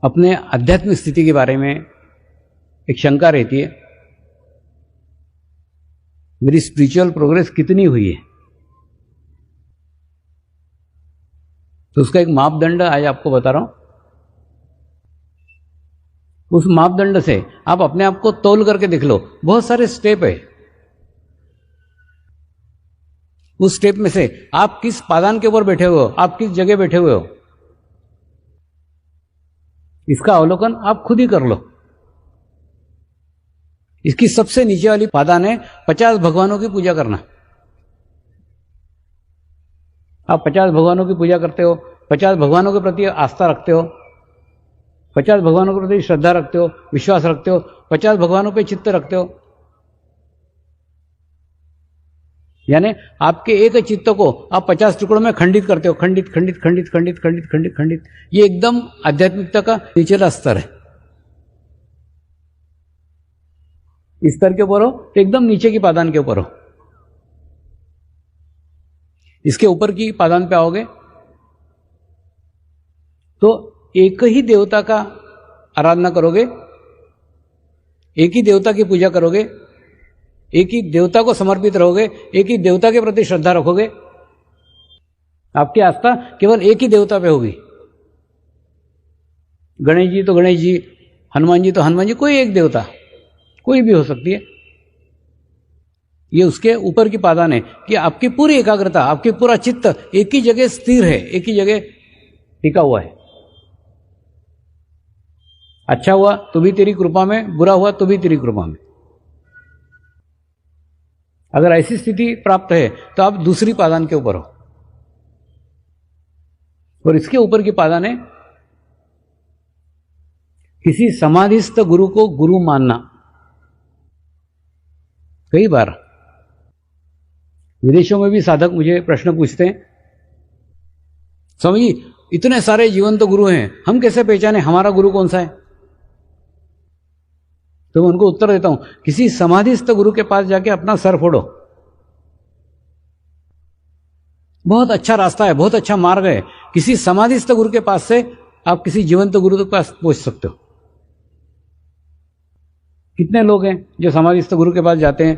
अपने आध्यात्मिक स्थिति के बारे में एक शंका रहती है, मेरी स्पिरिचुअल प्रोग्रेस कितनी हुई है। तो उसका एक मापदंड आज आपको बता रहा हूं। उस मापदंड से आप अपने आप को तौल करके देख लो। बहुत सारे स्टेप है, उस स्टेप में से आप किस पादान के ऊपर बैठे हुए हो, आप किस जगह बैठे हुए हो, इसका अवलोकन आप खुद ही कर लो। इसकी सबसे नीचे वाली पादान है 50 भगवानों की पूजा करना। आप 50 भगवानों की पूजा करते हो, 50 भगवानों के प्रति आस्था रखते हो, 50 भगवानों के प्रति श्रद्धा रखते हो, विश्वास रखते हो, 50 भगवानों पे चित्त रखते हो। यानी आपके एक चित्त को आप 50 टुकड़ों में खंडित करते हो। खंडित खंडित खंडित खंडित खंडित खंडित खंडित, ये एकदम आध्यात्मिकता का निचला स्तर है। इस स्तर के ऊपर हो तो एकदम नीचे की पादान के ऊपर हो। इसके ऊपर की पादान पे आओगे तो एक ही देवता का आराधना करोगे, एक ही देवता की पूजा करोगे, एक ही देवता को समर्पित रहोगे, एक ही देवता के प्रति श्रद्धा रखोगे। आपकी आस्था केवल एक ही देवता पे होगी। गणेश जी तो गणेश जी, हनुमान जी तो हनुमान जी, कोई एक देवता, कोई भी हो सकती है। ये उसके ऊपर की पादान है कि आपकी पूरी एकाग्रता, आपकी पूरा चित्त एक ही जगह स्थिर है, एक ही जगह टिका हुआ है। अच्छा हुआ तो भी तेरी कृपा में, बुरा हुआ तो भी तेरी कृपा में। अगर ऐसी स्थिति प्राप्त है तो आप दूसरी पादान के ऊपर हो। और इसके ऊपर की पादान है किसी समाधिस्थ गुरु को गुरु मानना। कई बार विदेशों में भी साधक मुझे प्रश्न पूछते हैं, स्वामी जी इतने सारे जीवंत गुरु हैं, हम कैसे पहचाने हमारा गुरु कौन सा है? तो मैं उनको उत्तर देता हूं, किसी समाधिस्थ गुरु के पास जाके अपना सर फोड़ो। बहुत अच्छा रास्ता है, बहुत अच्छा मार्ग है। किसी समाधिस्थ गुरु के पास से आप किसी जीवंत गुरु के पास पहुंच सकते हो। कितने लोग हैं जो समाधिस्थ गुरु के पास जाते हैं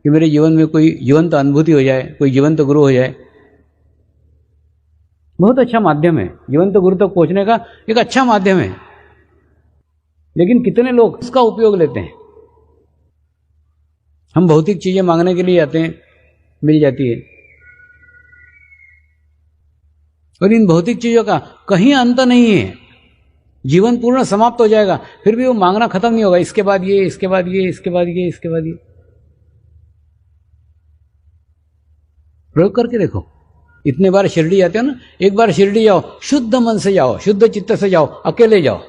कि मेरे जीवन में कोई जीवंत अनुभूति हो जाए, कोई जीवंत गुरु हो जाए। बहुत अच्छा माध्यम है, जीवंत गुरु तक पहुंचने का एक अच्छा माध्यम है। लेकिन कितने लोग इसका उपयोग लेते हैं? हम भौतिक चीजें मांगने के लिए जाते हैं, मिल जाती है, और इन भौतिक चीजों का कहीं अंत नहीं है। जीवन पूर्ण समाप्त हो जाएगा, फिर भी वो मांगना खत्म नहीं होगा। इसके बाद ये, इसके बाद ये, इसके बाद ये, इसके बाद ये। प्रयोग करके देखो। इतने बार शिरडी जाते हो ना, एक बार शिरडी जाओ, शुद्ध मन से जाओ, शुद्ध चित्त से जाओ, अकेले जाओ,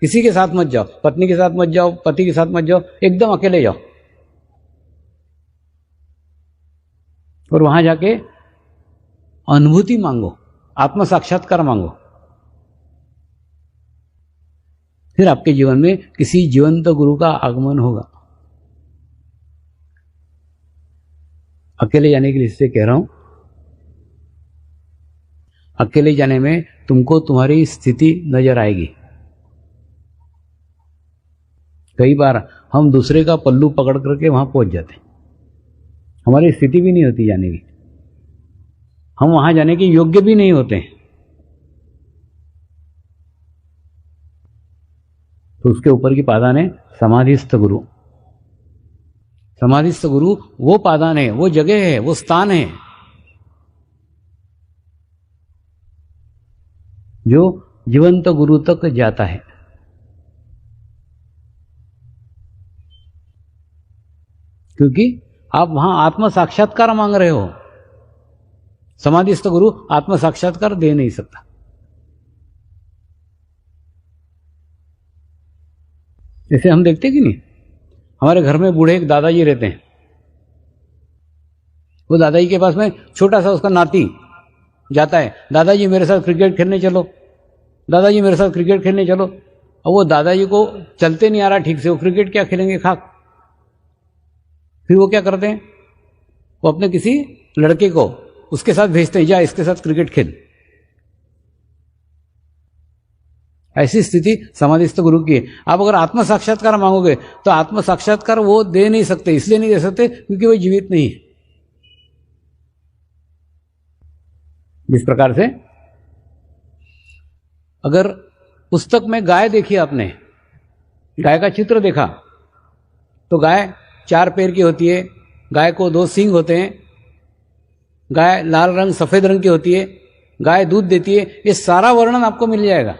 किसी के साथ मत जाओ, पत्नी के साथ मत जाओ, पति के साथ मत जाओ, एकदम अकेले जाओ। और वहां जाके अनुभूति मांगो, आत्म साक्षात्कार मांगो। फिर आपके जीवन में किसी जीवंत गुरु का आगमन होगा। अकेले जाने के लिए इससे कह रहा हूं, अकेले जाने में तुमको तुम्हारी स्थिति नजर आएगी। कई बार हम दूसरे का पल्लू पकड़ करके वहां पहुंच जाते हैं, हमारी स्थिति भी नहीं होती जाने की, हम वहां जाने के योग्य भी नहीं होते हैं। तो उसके ऊपर की पादान है समाधिस्थ गुरु। समाधिस्थ गुरु वो पादान है, वो जगह है, वो स्थान है जो जीवंत गुरु तक जाता है। क्योंकि आप वहां आत्म साक्षात्कार मांग रहे हो। समाधिस्थ गुरु आत्म साक्षात्कार दे नहीं सकता। जैसे हम देखते कि नहीं, हमारे घर में बूढ़े एक दादाजी रहते हैं। वो दादाजी के पास में छोटा सा उसका नाती जाता है, दादाजी मेरे साथ क्रिकेट खेलने चलो, दादाजी मेरे साथ क्रिकेट खेलने चलो। और वो दादाजी को चलते नहीं आ रहा ठीक से, वो क्रिकेट क्या खेलेंगे खाक। फिर वो क्या करते हैं, वो अपने किसी लड़के को उसके साथ भेजते हैं, जा इसके साथ क्रिकेट खेल। ऐसी स्थिति समाधिस्थ गुरु की है। आप अगर आत्म साक्षात्कार मांगोगे तो आत्म साक्षात्कार वो दे नहीं सकते, इसलिए नहीं दे सकते क्योंकि वो जीवित नहीं है। जिस प्रकार से अगर पुस्तक में गाय देखी आपने, गाय का चित्र देखा, तो गाय 4 पैर की होती है, गाय को 2 सींग होते हैं, गाय लाल रंग सफेद रंग की होती है, गाय दूध देती है, ये सारा वर्णन आपको मिल जाएगा।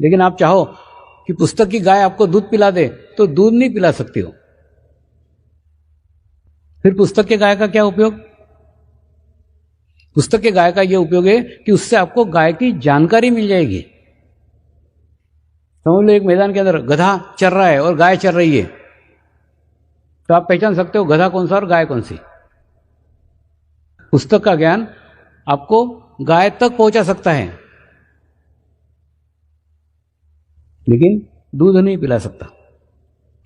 लेकिन आप चाहो कि पुस्तक की गाय आपको दूध पिला दे तो दूध नहीं पिला सकती हो। फिर पुस्तक के गाय का क्या उपयोग? पुस्तक के गाय का यह उपयोग है कि उससे आपको गाय की जानकारी मिल जाएगी। समझ लो एक मैदान के अंदर गधा चर रहा है और गाय चर रही है, तो आप पहचान सकते हो गधा कौन सा और गाय कौन सी। पुस्तक का ज्ञान आपको गाय तक पहुंचा सकता है, लेकिन दूध नहीं पिला सकता।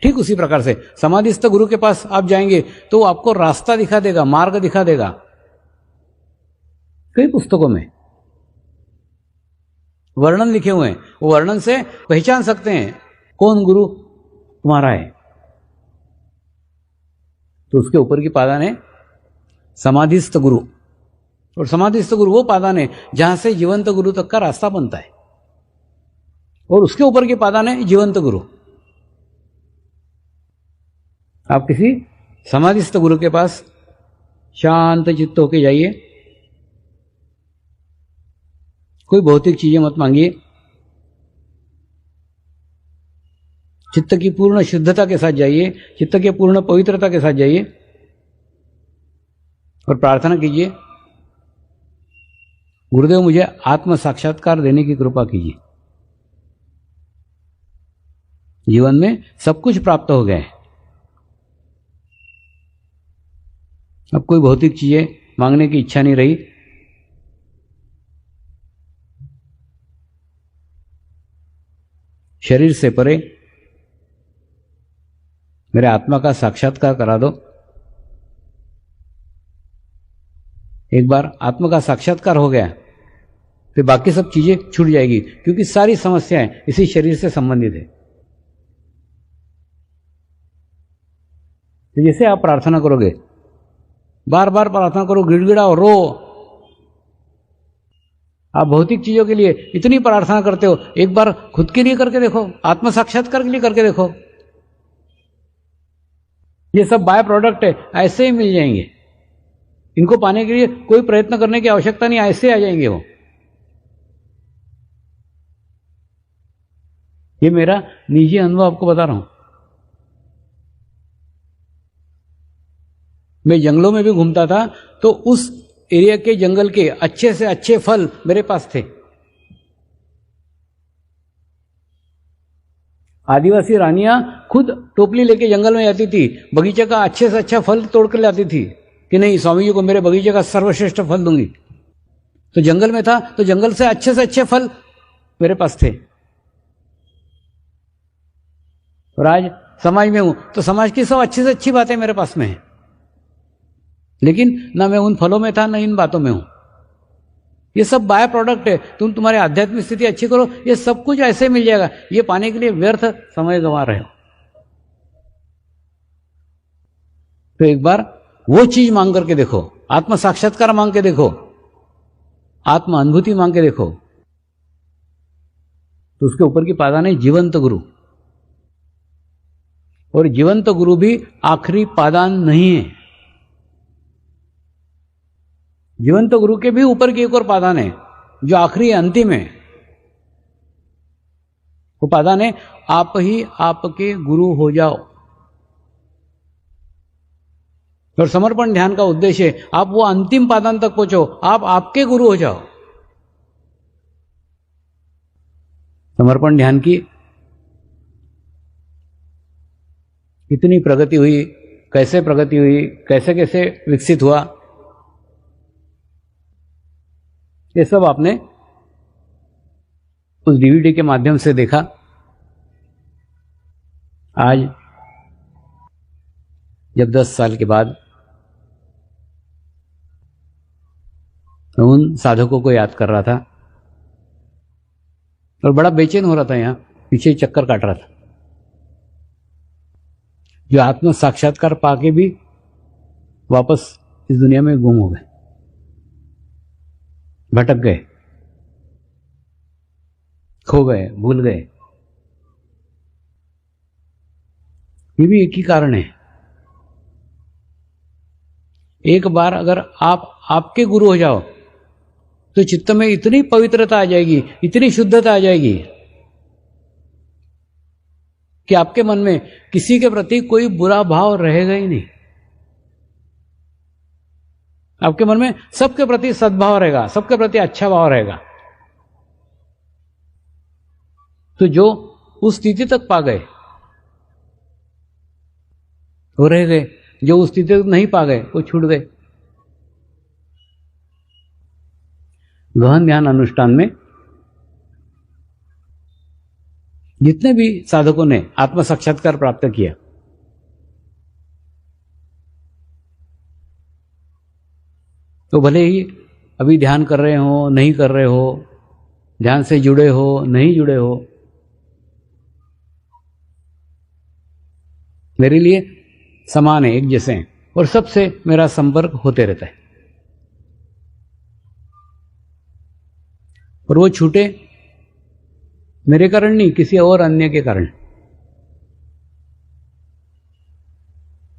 ठीक उसी प्रकार से समाधिस्थ गुरु के पास आप जाएंगे तो वो आपको रास्ता दिखा देगा, मार्ग दिखा देगा। कई पुस्तकों में वर्णन लिखे हुए हैं, वो वर्णन से पहचान सकते हैं कौन गुरु तुम्हारा है। तो उसके ऊपर की पादान है समाधिस्थ गुरु, और समाधिस्थ गुरु वो पादान है जहां से जीवंत गुरु तक का रास्ता बनता है, और उसके ऊपर की पादान है जीवंत गुरु। आप किसी समाधिस्थ गुरु के पास शांत चित्त होके जाइए, कोई भौतिक चीजें मत मांगिए, चित्त की पूर्ण शुद्धता के साथ जाइए, चित्त की पूर्ण पवित्रता के साथ जाइए और प्रार्थना कीजिए, गुरुदेव मुझे आत्म साक्षात्कार देने की कृपा कीजिए। जीवन में सब कुछ प्राप्त हो गया है, अब कोई भौतिक चीजें मांगने की इच्छा नहीं रही। शरीर से परे मेरे आत्मा का साक्षात्कार करा दो। एक बार आत्मा का साक्षात्कार हो गया फिर बाकी सब चीजें छूट जाएगी, क्योंकि सारी समस्याएं इसी शरीर से संबंधित है। तो जैसे आप प्रार्थना करोगे, बार बार प्रार्थना करो, गिड़गिड़ाओ, रो। आप भौतिक चीजों के लिए इतनी प्रार्थना करते हो, एक बार खुद के लिए करके देखो, आत्म साक्षात्कार के लिए करके देखो। ये सब बाय प्रोडक्ट है, ऐसे ही मिल जाएंगे। इनको पाने के लिए कोई प्रयत्न करने की आवश्यकता नहीं, ऐसे आ जाएंगे वो। ये मेरा निजी अनुभव आपको बता रहा हूं। मैं जंगलों में भी घूमता था तो उस एरिया के जंगल के अच्छे से अच्छे फल मेरे पास थे। आदिवासी रानियां खुद टोपली लेके जंगल में जाती थी, बगीचे का अच्छे से अच्छा फल तोड़ कर लाती थी कि नहीं स्वामी जी को मेरे बगीचे का सर्वश्रेष्ठ फल दूंगी। तो जंगल में था तो जंगल से अच्छे फल मेरे पास थे। और आज समाज में हूं तो समाज की सब अच्छी से अच्छी बातें मेरे पास में है, लेकिन ना मैं उन फलों में था ना इन बातों में हूं। ये सब बाय प्रोडक्ट है। तुम तुम्हारी आध्यात्मिक स्थिति अच्छी करो, ये सब कुछ ऐसे मिल जाएगा। ये पाने के लिए व्यर्थ समय गंवा रहे हो। तो एक बार वो चीज मांग करके देखो, आत्म साक्षात्कार मांग के देखो, आत्म अनुभूति मांग के देखो। तो उसके ऊपर की पादान है जीवंत गुरु, और जीवंत गुरु भी आखिरी पादान नहीं है। जीवंत गुरु के भी ऊपर की एक और पादान है जो आखिरी अंतिम है। वो पादान है आप ही आपके गुरु हो जाओ। और समर्पण ध्यान का उद्देश्य है आप वो अंतिम पादान तक पहुंचो, आप आपके गुरु हो जाओ। समर्पण ध्यान की कितनी प्रगति हुई, कैसे प्रगति हुई, कैसे कैसे विकसित हुआ, ये सब आपने उस डीवीडी के माध्यम से देखा। आज जब 10 साल के बाद मैं उन साधकों को याद कर रहा था और बड़ा बेचैन हो रहा था, यहाँ पीछे चक्कर काट रहा था, जो आत्म साक्षात्कार पाके भी वापस इस दुनिया में गुम हो गए, भटक गए, खो गए, भूल गए। ये भी एक ही कारण है। एक बार अगर आप आपके गुरु हो जाओ तो चित्त में इतनी पवित्रता आ जाएगी, इतनी शुद्धता आ जाएगी कि आपके मन में किसी के प्रति कोई बुरा भाव रहेगा ही नहीं। आपके मन में सबके प्रति सद्भाव रहेगा, सबके प्रति अच्छा भाव रहेगा। तो जो उस स्थिति तक पा गए वो रह गए, जो उस स्थिति तक नहीं पा गए वो छूट गए। गहन ध्यान अनुष्ठान में जितने भी साधकों ने आत्म साक्षात्कार प्राप्त किया, तो भले ही अभी ध्यान कर रहे हो, नहीं कर रहे हो, ध्यान से जुड़े हो, नहीं जुड़े हो, मेरे लिए समान है, एक जैसे हैं, और सबसे मेरा संपर्क होते रहता है। और वो छूटे मेरे कारण नहीं, किसी और अन्य के कारण।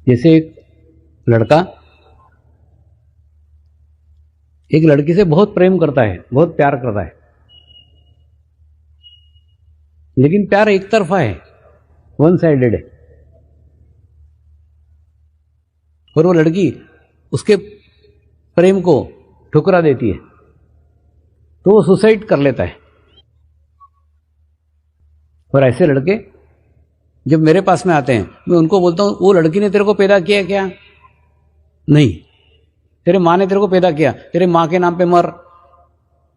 जैसे एक लड़का एक लड़की से बहुत प्रेम करता है, बहुत प्यार करता है, लेकिन प्यार एक तरफा है, वन साइडेड है, और वो लड़की उसके प्रेम को ठुकरा देती है, तो वो सुसाइड कर लेता है। और ऐसे लड़के जब मेरे पास में आते हैं, मैं उनको बोलता हूं, वो लड़की ने तेरे को पैदा किया क्या? नहीं। तेरे माँ ने तेरे को पैदा किया, तेरे माँ के नाम पे मर,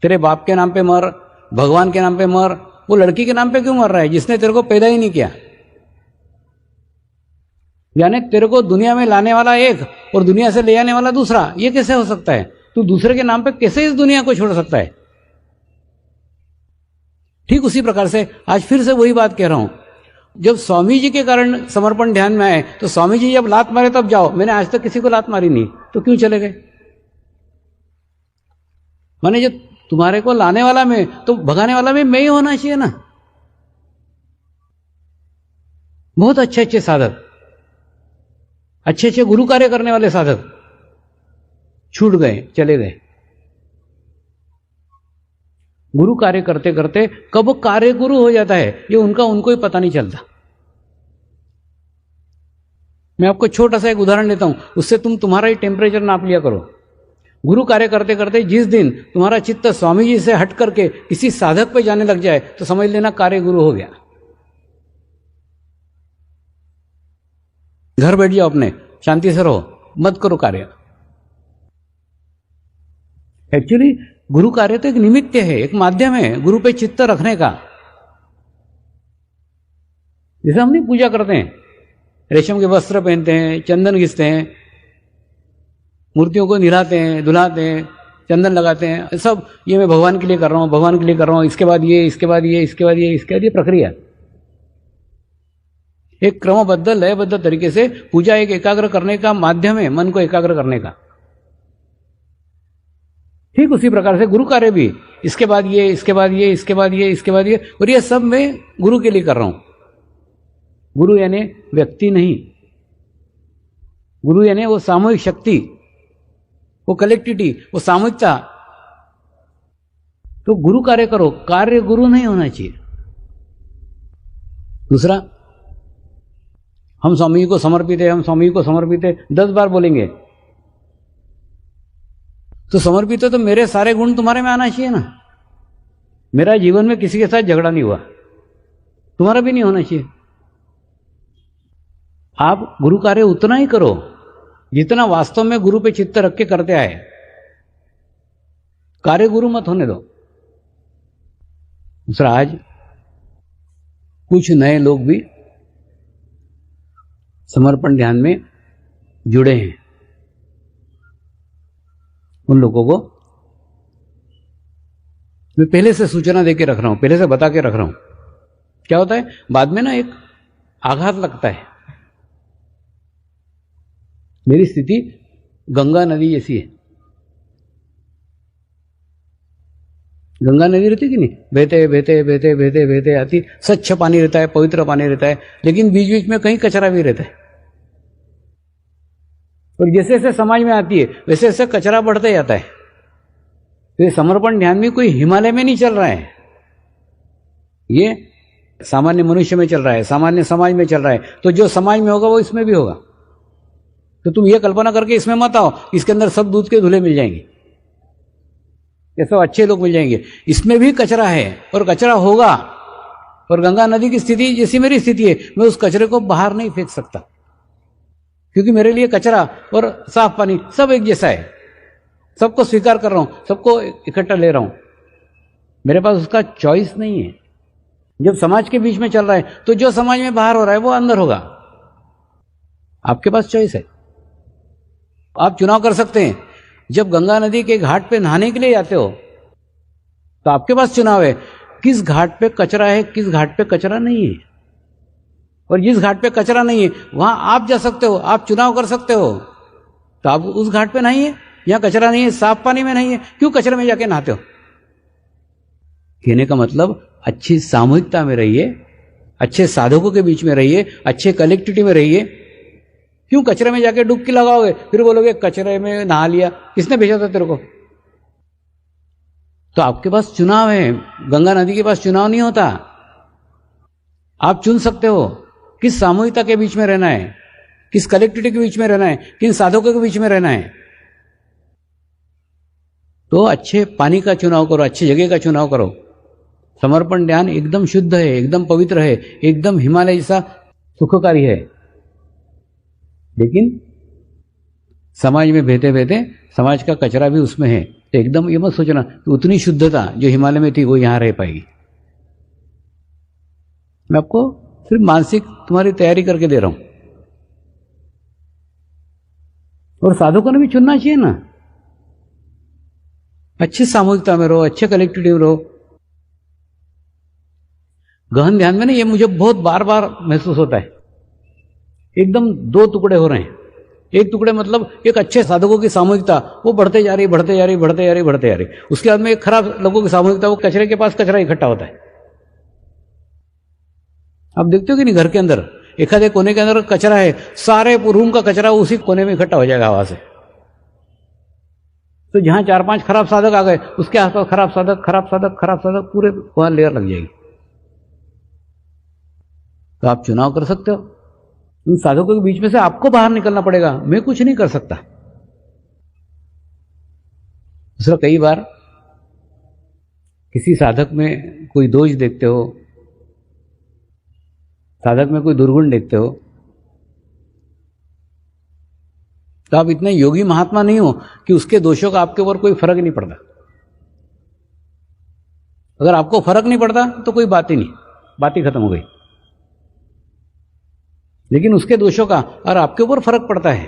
तेरे बाप के नाम पे मर, भगवान के नाम पे मर, वो लड़की के नाम पे क्यों मर रहा है जिसने तेरे को पैदा ही नहीं किया? यानी तेरे को दुनिया में लाने वाला एक और दुनिया से ले जाने वाला दूसरा, ये कैसे हो सकता है? तू दूसरे के नाम पे कैसे इस दुनिया को छोड़ सकता है? ठीक उसी प्रकार से आज फिर से वही बात कह रहा हूं, जब स्वामी जी के कारण समर्पण ध्यान में आए तो स्वामी जी जब लात मारे तब जाओ, मैंने आज तक किसी को लात मारी नहीं, तो क्यों चले गए? माने जब तुम्हारे को लाने वाला मैं, तो भगाने वाला मैं ही होना चाहिए ना। बहुत अच्छे अच्छे साधक, अच्छे अच्छे गुरु कार्य करने वाले साधक छूट गए, चले गए। गुरु कार्य करते करते कब कार्य गुरु हो जाता है ये उनको ही पता नहीं चलता। मैं आपको छोटा सा एक उदाहरण देता हूं, उससे तुम्हारा ही टेम्परेचर नाप लिया करो। गुरु कार्य करते करते जिस दिन तुम्हारा चित्त स्वामी जी से हट करके किसी साधक पे जाने लग जाए तो समझ लेना कार्य गुरु हो गया। घर बैठ जाओ, अपने शांति से रहो, मत करो कार्य। एक्चुअली गुरु कार्य तो एक निमित्त है, एक माध्यम है गुरु पे चित्त रखने का। जैसे हम नहीं पूजा करते हैं, रेशम के वस्त्र पहनते हैं, चंदन घिसते हैं, मूर्तियों को निलाते हैं, धुलाते हैं, चंदन लगाते हैं, सब ये मैं भगवान के लिए कर रहा हूं, भगवान के लिए कर रहा हूं, इसके बाद ये, इसके बाद ये, इसके बाद ये, इसके बाद ये प्रक्रिया। एक क्रमबद्ध लयबद्ध तरीके से पूजा एक एकाग्र करने का माध्यम है, मन को एकाग्र करने का। ठीक उसी प्रकार से गुरु कार्य भी, इसके बाद ये, इसके बाद ये, इसके बाद ये, इसके बाद ये, और ये सब मैं गुरु के लिए कर रहा हूं। गुरु यानी व्यक्ति नहीं, गुरु यानी वो सामूहिक शक्ति, वो कलेक्टिविटी, वो सामूहिकता। तो गुरु कार्य करो, कार्य गुरु नहीं होना चाहिए। दूसरा, हम स्वामी को समर्पित है, हम स्वामी को समर्पित है 10 बार बोलेंगे तो समर्पित है तो मेरे सारे गुण तुम्हारे में आना चाहिए ना। मेरा जीवन में किसी के साथ झगड़ा नहीं हुआ, तुम्हारा भी नहीं होना चाहिए। आप गुरु कार्य उतना ही करो जितना वास्तव में गुरु पे चित्त रख के करते आए, कार्य गुरु मत होने दो। दूसरा, आज कुछ नए लोग भी समर्पण ध्यान में जुड़े हैं, उन लोगों को मैं पहले से सूचना दे के रख रहा हूं, पहले से बता के रख रहा हूं। क्या होता है बाद में ना एक आघात लगता है। मेरी स्थिति गंगा नदी जैसी है। गंगा नदी रहती कि नहीं, बहते बहते बहते बहते बहते आती, स्वच्छ पानी रहता है, पवित्र पानी रहता है, लेकिन बीच बीच में कहीं कचरा भी रहता है। और जैसे जैसे समाज में आती है वैसे वैसे कचरा बढ़ते जाता है। तो ये समर्पण ध्यान में कोई हिमालय में नहीं चल रहा है, ये सामान्य मनुष्य में चल रहा है, सामान्य समाज में चल रहा है। तो जो समाज में होगा वो इसमें भी होगा। तो तुम ये कल्पना करके इसमें मत आओ इसके अंदर सब दूध के धुले मिल जाएंगे, ये सब अच्छे लोग मिल जाएंगे। इसमें भी कचरा है और कचरा होगा। और गंगा नदी की स्थिति जैसी मेरी स्थिति है, मैं उस कचरे को बाहर नहीं फेंक सकता, क्योंकि मेरे लिए कचरा और साफ पानी सब एक जैसा है। सबको स्वीकार कर रहा हूं, सबको इकट्ठा ले रहा हूं, मेरे पास उसका चॉइस नहीं है। जब समाज के बीच में चल रहा है तो जो समाज में बाहर हो रहा है वो अंदर होगा। आपके पास चॉइस है, आप चुनाव कर सकते हैं। जब गंगा नदी के घाट पे नहाने के लिए जाते हो तो आपके पास चुनाव है, किस घाट पे कचरा है, किस घाट पे कचरा नहीं है। और जिस घाट पे कचरा नहीं है वहां आप जा सकते हो, आप चुनाव कर सकते हो। तो आप उस घाट पे नहाइए, यहां कचरा नहीं है, साफ पानी में नहीं है, क्यों कचरे में जाके नहाते हो। कहने का मतलब अच्छी सामूहिकता में रहिए, अच्छे साधकों के बीच में रहिए, अच्छे कलेक्टिविटी में रहिए। क्यों कचरे में जाके डुबकी लगाओगे, फिर बोलोगे कचरे में नहा लिया, किसने भेजा था तेरे को। तो आपके पास चुनाव है, गंगा नदी के पास चुनाव नहीं होता। आप चुन सकते हो किस सामूहिकता के बीच में रहना है, किस कलेक्टिविटी के बीच में रहना है, किन साधकों के बीच में रहना है। तो अच्छे पानी का चुनाव करो, अच्छी जगह का चुनाव करो। समर्पण ध्यान एकदम शुद्ध है, एकदम पवित्र है, एकदम हिमालय जैसा सुखकारी है। लेकिन समाज में बहते बहते समाज का कचरा भी उसमें है। तो एकदम ये मत सोचना कि उतनी शुद्धता जो हिमालय में थी वो यहां रह पाएगी। मैं आपको सिर्फ मानसिक तुम्हारी तैयारी करके दे रहा हूं। और साधकों ने भी चुनना चाहिए ना, अच्छी सामूहिकता में रहो, अच्छे कलेक्टिविटी में रहो। गहन ध्यान में ना ये मुझे बहुत बार बार महसूस होता है, एकदम दो टुकड़े हो रहे हैं। एक टुकड़े मतलब एक अच्छे साधकों की सामूहिकता वो बढ़ते जा रही, बढ़ते जा रही, बढ़ते जा रही, बढ़ते जा रही। उसके बाद में एक खराब लोगों की सामूहिकता, वो कचरे के पास कचरा इकट्ठा होता है। आप देखते हो कि नहीं, घर के अंदर एक आधे कोने के अंदर कचरा है, सारे रूम का कचरा उसी कोने में इकट्ठा हो जाएगा हवा से। तो जहां 4-5 खराब साधक आ गए उसके आसपास खराब साधक, खराब साधक, खराब साधक, पूरे वहां लेयर लग जाएगी। तो आप चुनाव कर सकते हो। उन साधकों के बीच में से आपको बाहर निकलना पड़ेगा, मैं कुछ नहीं कर सकता। दूसरा, कई बार किसी साधक में कोई दोष देखते हो, साधक में कोई दुर्गुण देखते हो, तो आप इतने योगी महात्मा नहीं हो कि उसके दोषों का आपके ऊपर कोई फर्क नहीं पड़ता। अगर आपको फर्क नहीं पड़ता तो कोई बात ही नहीं, बात ही खत्म हो गई। लेकिन उसके दोषों का और आपके ऊपर फर्क पड़ता है,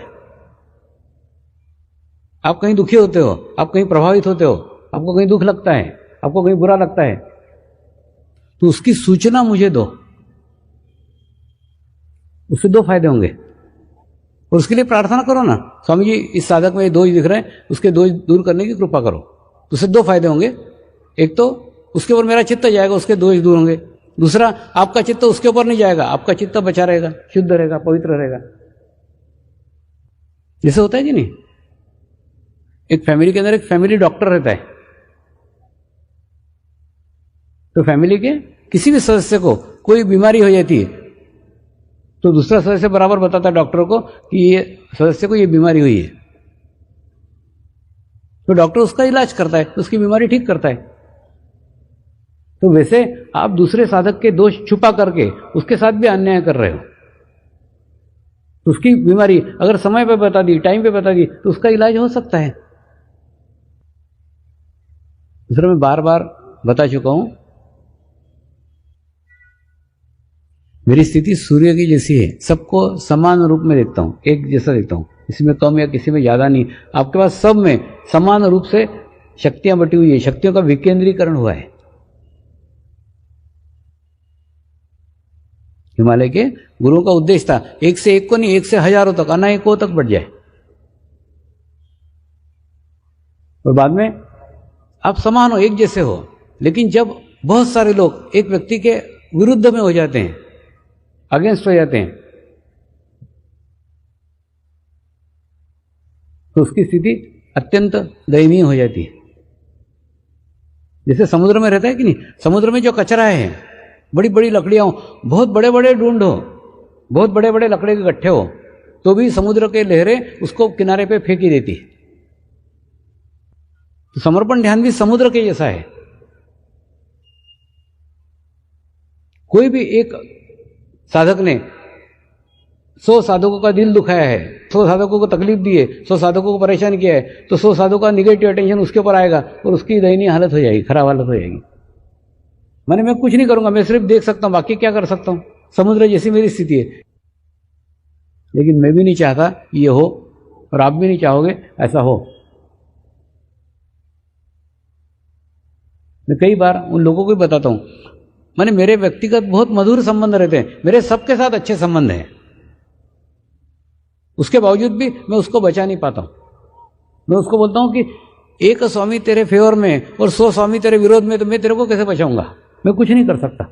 आप कहीं दुखी होते हो, आप कहीं प्रभावित होते हो, आपको कहीं दुख लगता है, आपको कहीं बुरा लगता है, तो उसकी सूचना मुझे दो। उससे 2 फायदे होंगे। और उसके लिए प्रार्थना करो ना, स्वामी जी इस साधक में दोष दिख रहे हैं, उसके दोष दूर करने की कृपा करो। तो उससे 2 फायदे होंगे। एक तो उसके ऊपर मेरा चित्त जाएगा, उसके दोष दूर होंगे। दूसरा, आपका चित्त उसके ऊपर नहीं जाएगा, आपका चित्त बचा रहेगा, शुद्ध रहेगा, पवित्र रहेगा। जैसे होता है कि नहीं, एक फैमिली के अंदर एक फैमिली डॉक्टर रहता है। तो फैमिली के किसी भी सदस्य को कोई बीमारी हो जाती है तो दूसरा सदस्य बराबर बताता है डॉक्टर को कि ये सदस्य को ये बीमारी हुई है। तो डॉक्टर उसका इलाज करता है, उसकी बीमारी ठीक करता है। तो वैसे आप दूसरे साधक के दोष छुपा करके उसके साथ भी अन्याय कर रहे हो। तो उसकी बीमारी अगर समय पे बता दी, टाइम पे बता दी, तो उसका इलाज हो सकता है। दूसरा, मैं बार बार बता चुका हूं, मेरी स्थिति सूर्य की जैसी है, सबको समान रूप में देखता हूं, एक जैसा देखता हूं, किसी में कम या किसी में ज्यादा नहीं। आपके पास सब में समान रूप से शक्तियां बटी हुई है, शक्तियों का विकेंद्रीकरण हुआ है। हिमालय के गुरुओं का उद्देश्य था एक से एक को नहीं, एक से हजारों तक, अनेकों तक बढ़ जाए। और बाद में आप समान हो, एक जैसे हो। लेकिन जब बहुत सारे लोग एक व्यक्ति के विरुद्ध में हो जाते हैं, अगेंस्ट हो जाते हैं, तो उसकी स्थिति अत्यंत दयनीय हो जाती है। जैसे समुद्र में रहता है कि नहीं, समुद्र में जो कचरा है, बड़ी बड़ी लकड़ियां हो, बहुत बड़े बड़े ढूंढ हो, बहुत बड़े बड़े लकड़े के गट्ठे हो, तो भी समुद्र के लहरें उसको किनारे पे फेंकी देती है। तो समर्पण ध्यान भी समुद्र के जैसा है। कोई भी एक साधक ने 100 साधकों का दिल दुखाया है, 100 साधकों को तकलीफ दी है, 100 साधकों को परेशान किया है, तो 100 साधकों का निगेटिव अटेंशन उसके ऊपर आएगा और उसकी दयनीय हालत हो जाएगी, खराब हालत हो जाएगी। मैंने मैं कुछ नहीं करूंगा, मैं सिर्फ देख सकता हूं, बाकी क्या कर सकता हूं। समुद्र जैसी मेरी स्थिति है। लेकिन मैं भी नहीं चाहता ये हो, और आप भी नहीं चाहोगे ऐसा हो। मैं कई बार उन लोगों को भी बताता हूं, मैंने मेरे व्यक्तिगत बहुत मधुर संबंध रहते हैं, मेरे सबके साथ अच्छे संबंध हैं, उसके बावजूद भी मैं उसको बचा नहीं पाता हूं। मैं उसको बोलता हूं कि एक स्वामी तेरे फेवर में और 100 स्वामी तेरे विरोध में, तो मैं तेरे को कैसे बचाऊंगा? मैं कुछ नहीं कर सकता।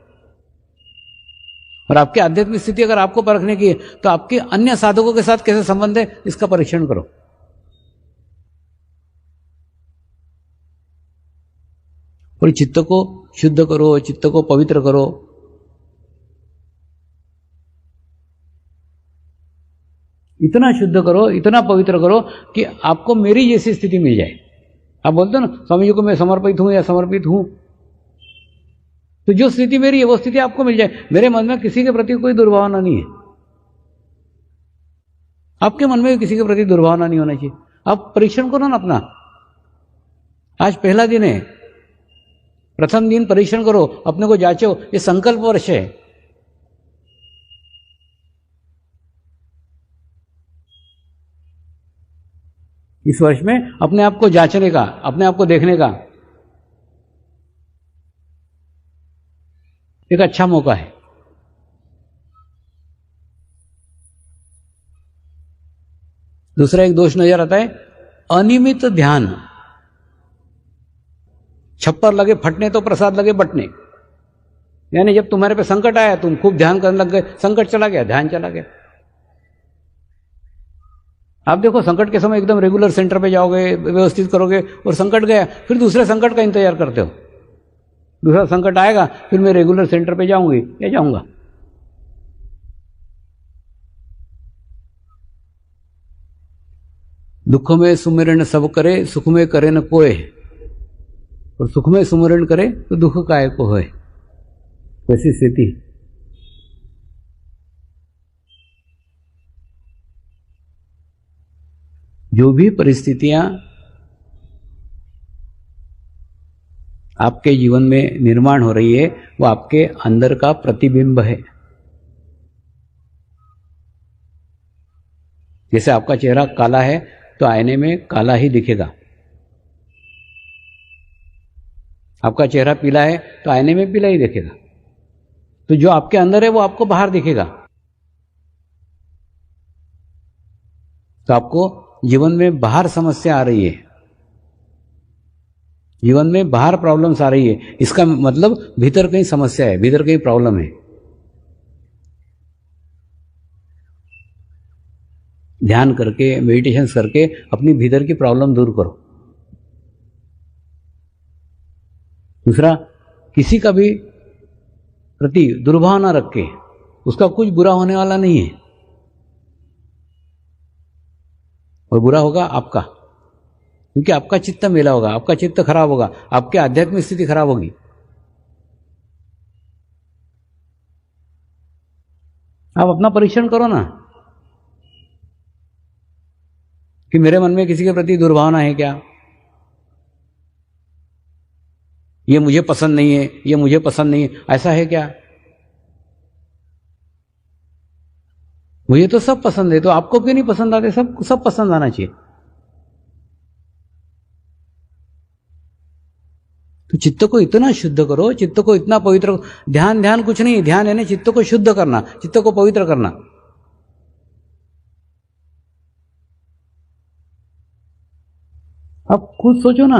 और आपकी आध्यात्मिक स्थिति अगर आपको परखने की है, तो आपके अन्य साधकों के साथ कैसे संबंध है, इसका परीक्षण करो। और चित्त को शुद्ध करो, चित्त को पवित्र करो। इतना शुद्ध करो, इतना पवित्र करो कि आपको मेरी जैसी स्थिति मिल जाए। आप बोलते हो ना, स्वामी जी को मैं समर्पित हूं या समर्पित हूं, तो जो स्थिति मेरी है वो स्थिति आपको मिल जाए। मेरे मन में किसी के प्रति कोई दुर्भावना नहीं है, आपके मन में भी किसी के प्रति दुर्भावना नहीं होना चाहिए। आप परीक्षण करो ना अपना। आज पहला दिन है, प्रथम दिन परीक्षण करो, अपने को जांचो। ये संकल्प वर्ष है। इस वर्ष में अपने आप को जांचने का, अपने आप को देखने का एक अच्छा मौका है। दूसरा एक दोष नजर आता है, अनियमित ध्यान। छप्पर लगे फटने तो प्रसाद लगे बटने। यानी जब तुम्हारे पे संकट आया, तुम खूब ध्यान करने लग गए, संकट चला गया, ध्यान चला गया। आप देखो, संकट के समय एकदम रेगुलर सेंटर पे जाओगे, व्यवस्थित करोगे, और संकट गया, फिर दूसरे संकट का इंतजार करते हो। दूसरा संकट आएगा, फिर मैं रेगुलर सेंटर पे जाऊंगी या जाऊंगा। दुख में सुमिरन सब करे, सुख में करे न कोय, और सुख में सुमिरन करे तो दुख काय को होए। वैसी स्थिति। जो भी परिस्थितियां आपके जीवन में निर्माण हो रही है, वो आपके अंदर का प्रतिबिंब है। जैसे आपका चेहरा काला है तो आईने में काला ही दिखेगा। आपका चेहरा पीला है तो आईने में पीला ही दिखेगा। तो जो आपके अंदर है वो आपको बाहर दिखेगा। तो आपको जीवन में बाहर समस्या आ रही है, जीवन में बाहर प्रॉब्लम्स आ रही है, इसका मतलब भीतर कहीं समस्या है, भीतर कहीं प्रॉब्लम है। ध्यान करके, मेडिटेशन करके अपनी भीतर की प्रॉब्लम दूर करो। दूसरा, किसी का भी प्रति दुर्भाव ना रख के, उसका कुछ बुरा होने वाला नहीं है, और बुरा होगा आपका, क्योंकि आपका चित्त मेला होगा, आपका चित्त खराब होगा, आपकी आध्यात्मिक स्थिति खराब होगी। आप अपना परीक्षण करो ना कि मेरे मन में किसी के प्रति दुर्भावना है क्या, ये मुझे पसंद नहीं है, ये मुझे पसंद नहीं है, ऐसा है क्या? मुझे तो सब पसंद है, तो आपको क्यों नहीं पसंद आते? सब पसंद आना चाहिए। तो चित्त को इतना शुद्ध करो, चित्त को इतना पवित्र। ध्यान कुछ नहीं, ध्यान यानी चित्त को शुद्ध करना, चित्त को पवित्र करना। अब खुद सोचो ना,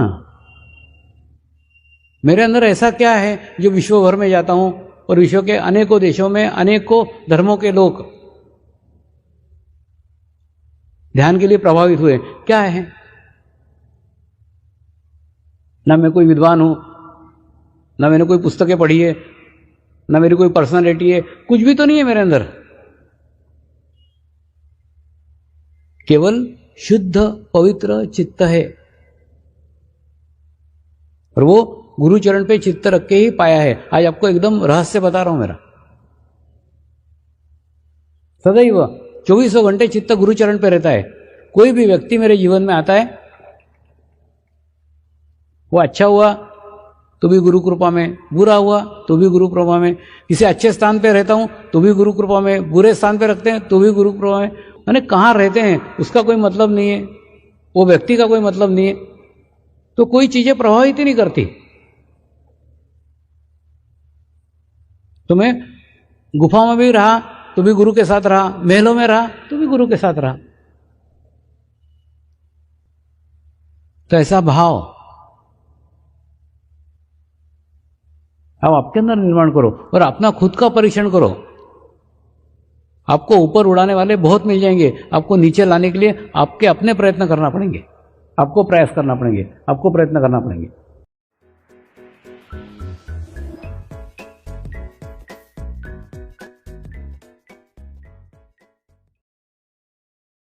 मेरे अंदर ऐसा क्या है जो विश्व भर में जाता हूं और विश्व के अनेकों देशों में अनेकों धर्मों के लोग ध्यान के लिए प्रभावित हुए। क्या है? ना मैं कोई विद्वान हूं, ना मैंने कोई पुस्तकें पढ़ी है, ना मेरी कोई पर्सनालिटी है, कुछ भी तो नहीं है मेरे अंदर। केवल शुद्ध पवित्र चित्त है, और वो गुरु चरण पे चित्त रख के ही पाया है। आज आपको एकदम रहस्य बता रहा हूं मेरा। सदैव 24 घंटे चित्त गुरु चरण पे रहता है। कोई भी व्यक्ति मेरे जीवन में आता है, वो अच्छा हुआ तो भी गुरु कृपा में, बुरा हुआ तो भी गुरु कृपा में। किसी अच्छे स्थान पे रहता हूं तो भी गुरु कृपा में, बुरे स्थान पे रखते हैं तो भी गुरु कृपा में। मैंने कहाँ रहते हैं उसका कोई मतलब नहीं है, वो व्यक्ति का कोई मतलब नहीं है, तो कोई चीजें प्रभावित ही नहीं करती। तो मैं गुफा में भी रहा तो भी गुरु के साथ रहा, महलों में रहा तो भी गुरु के साथ रहा। तो ऐसा भाव अब आपके अंदर निर्माण करो और अपना खुद का परीक्षण करो। आपको ऊपर उड़ाने वाले बहुत मिल जाएंगे, आपको नीचे लाने के लिए आपके अपने प्रयत्न करना पड़ेंगे, आपको प्रयास करना पड़ेंगे, आपको प्रयत्न करना पड़ेंगे।